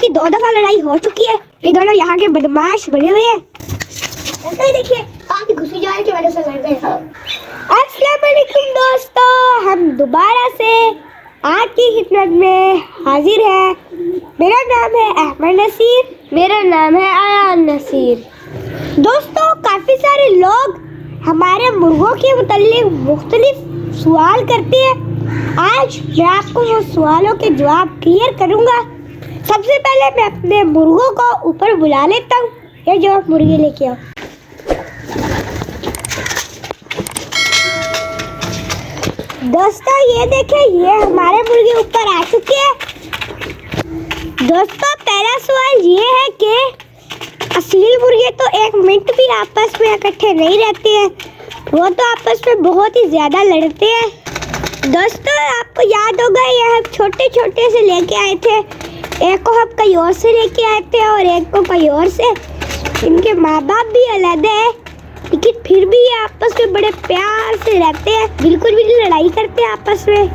इनकी 2 दफा लड़ाई हो चुकी है। ये दोनों यहाँ के बदमाश बने हुए हैं। देखिए काफी घुसी जा रही की वजह से लड़ गए। अस्सलाम वालेकुम दोस्तों, हम दोबारा से आज की खिदमत में हाजिर है। मेरा नाम है अहमद नसीर। मेरा नाम है आयान नसीर। दोस्तों काफी सारे लोग हमारे मुर्गों के मुताल्लिक मुख्तलिफ सवाल करते हैं। आज मैं आपको वो सवालों के जवाब क्लियर करूंगा। सबसे पहले मैं अपने मुर्गों को ऊपर बुला लेता हूँ। ये जो मुर्गी लेके आओ। दोस्तों ये देखें, ये हमारे मुर्गे ऊपर आ चुके हैं। दोस्तों पहला सवाल ये है कि असली मुर्गे तो 1 मिनट भी आपस में इकट्ठे नहीं रहते हैं, वो तो आपस में बहुत ही ज़्यादा लड़ते हैं। दोस्तों आपको याद होगा ये हम छोटे छोटे से लेके आए थे, एक को हम कहीं और से लेके आए थे और एक को कहीं और से। इनके माँ बाप भी अलग है, लेकिन फिर भी ये आपस में बड़े प्यार से रहते हैं, बिल्कुल भी नहीं लड़ाई करते आपस में।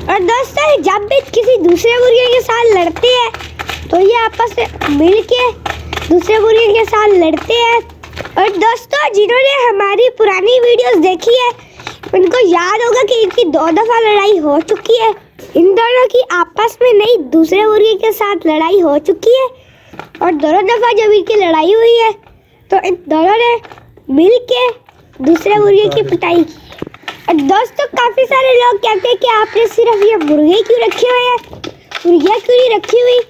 और दोस्तों जब भी किसी दूसरे मुर्गे के साथ लड़ते हैं तो ये आपस में मिल के दूसरे मुर्गे के साथ लड़ते हैं। और दोस्तों जिन्होंने हमारी पुरानी वीडियोस देखी है उनको याद होगा कि इनकी 2 दफा लड़ाई हो चुकी है। इन दोनों की आपस में नहीं दूसरे मुर्गे के साथ लड़ाई हो चुकी है। और दोनों दफा जब इनकी लड़ाई हुई है तो इन दोनों ने मिल के दूसरे मुर्गे की पिटाई की। और दोस्तों काफ़ी सारे लोग कहते हैं कि आपने सिर्फ ये मुर्गे क्यों रखे हुए हैं, मुर्गियाँ क्यों नहीं रखी हुई।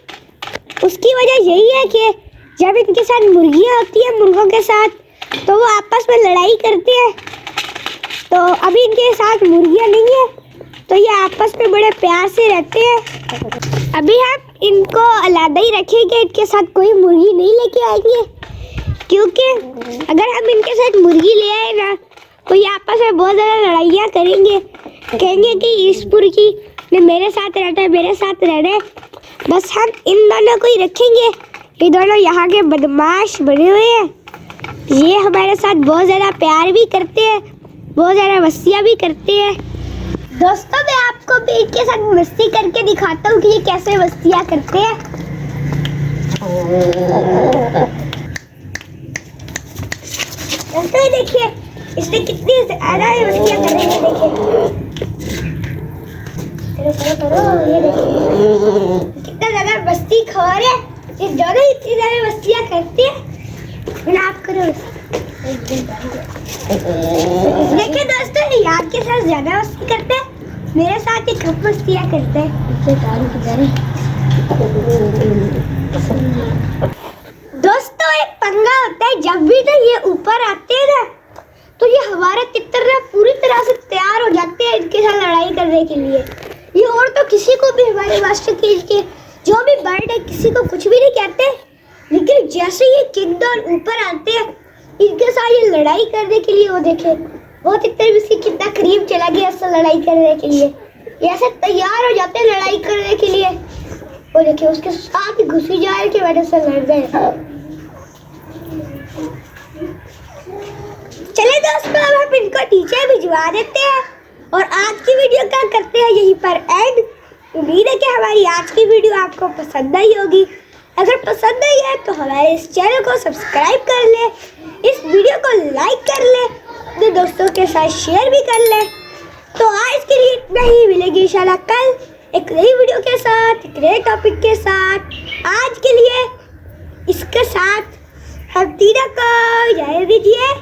उसकी वजह यही है कि जब इनके साथ मुर्गियाँ होती हैं मुर्गों के साथ तो वो आपस में लड़ाई करते हैं। तो अभी इनके साथ मुर्गियाँ नहीं है तो ये आपस में बड़े प्यार से रहते हैं। अभी हम इनको अलग ही रखेंगे, इनके साथ कोई मुर्गी नहीं लेके आएंगे, क्योंकि अगर हम इनके साथ मुर्गी ले आए ना तो ये आपस में बहुत ज़्यादा लड़ाइयाँ करेंगे, कहेंगे कि इस मुर्गी ने मेरे साथ रहना है, मेरे साथ रहना है। बस हम इन दोनों को ही रखेंगे। ये दोनों यहाँ के बदमाश बने हुए हैं। ये हमारे साथ बहुत ज़्यादा प्यार भी करते हैं, बहुत ज़्यादा मस्तियाँ भी करते हैं। दोस्तों मैं आपको भी इनके साथ मस्ती करके दिखाता हूँ कि ये कैसे मस्तियाँ करते हैं। दोस्तों देखिए इसने कितनी ज़्यादा मस्तियाँ कर रहे हैं। देखिए करो ये देखिए कितना ज़्यादा मस्ती खा रहे हैं। ये दोनों इतनी ज़्यादा मस्तियाँ करते हैं। आप करो देखिए दोस्तों ये याद के साथ ज़्यादा मस्ती करते हैं, मेरे साथ ही कम मस्तियाँ करते हैं। दोस्तों एक पंगा होता है, जब भी ना ये ऊपर आते हैं ना तो ये हमारा तितर ना पूरी तरह से तैयार हो जाते हैं इनके साथ लड़ाई करने के लिए। ये और तो किसी को भी हमारे मास्टर केज के जो भी बर्ड है किसी को कुछ भी नहीं कहते, लेकिन जैसे ये किंगडम ऊपर आते हैं इनके साथ ये लड़ाई करने के लिए, वो देखे वो तितर भी इसके कितना करीब चला गया ऐसा लड़ाई करने के लिए। ये ऐसे तैयार हो जाते हैं लड़ाई करने के लिए। वो देखिए उसके साथ ही घुसी जा रही की वजह से लड़ गए। चले दोस्तों अब हम इनको नीचे भिजवा देते हैं और आज की वीडियो का करते हैं यहीं पर एंड। उम्मीद है कि हमारी आज की वीडियो आपको पसंद आई होगी। अगर पसंद आई है तो हमारे इस चैनल को सब्सक्राइब कर ले, इस वीडियो को लाइक कर ले, अपने दोस्तों के साथ शेयर भी कर ले। तो आज के लिए इतना ही, मिलेगी इंशाल्लाह कल एक नई वीडियो के साथ, एक नए टॉपिक के साथ। आज के लिए इसके साथ हम तीनों को इजाज़त दीजिए।